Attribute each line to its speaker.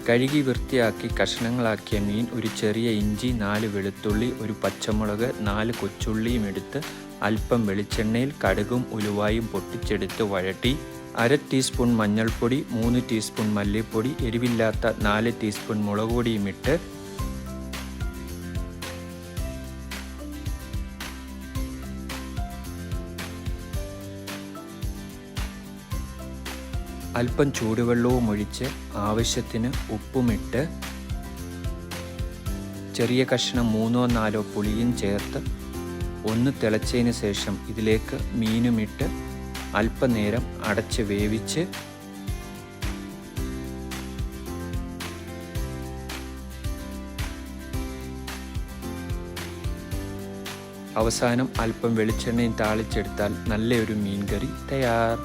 Speaker 1: കഴുകി വൃത്തിയാക്കി കഷ്ണങ്ങളാക്കിയ മീൻ, ഒരു ചെറിയ ഇഞ്ചി, 4 വെളുത്തുള്ളി, ഒരു പച്ചമുളക്, 4 കൊച്ചുള്ളിയും എടുത്ത് അല്പം വെളിച്ചെണ്ണയിൽ കടുകും ഉലുവായും പൊട്ടിച്ചെടുത്ത് വഴറ്റി 1/2 ടീസ്പൂൺ മഞ്ഞൾപ്പൊടി, 3 ടീസ്പൂൺ മല്ലിപ്പൊടി, എരിവില്ലാത്ത 4 ടീസ്പൂൺ മുളക് പൊടിയും ഇട്ട് അല്പം ചൂടുവെള്ളവും ഒഴിച്ച് ആവശ്യത്തിന് ഉപ്പുമിട്ട് ചെറിയ കഷ്ണം 3-4 പുളിയും ചേർത്ത് ഒന്ന് തിളച്ചതിന് ശേഷം ഇതിലേക്ക് മീനുമിട്ട് അല്പനേരം അടച്ച് വേവിച്ച് അവസാനം അല്പം വെളിച്ചെണ്ണയും താളിച്ചെടുത്താൽ നല്ലൊരു മീൻകറി തയ്യാർ.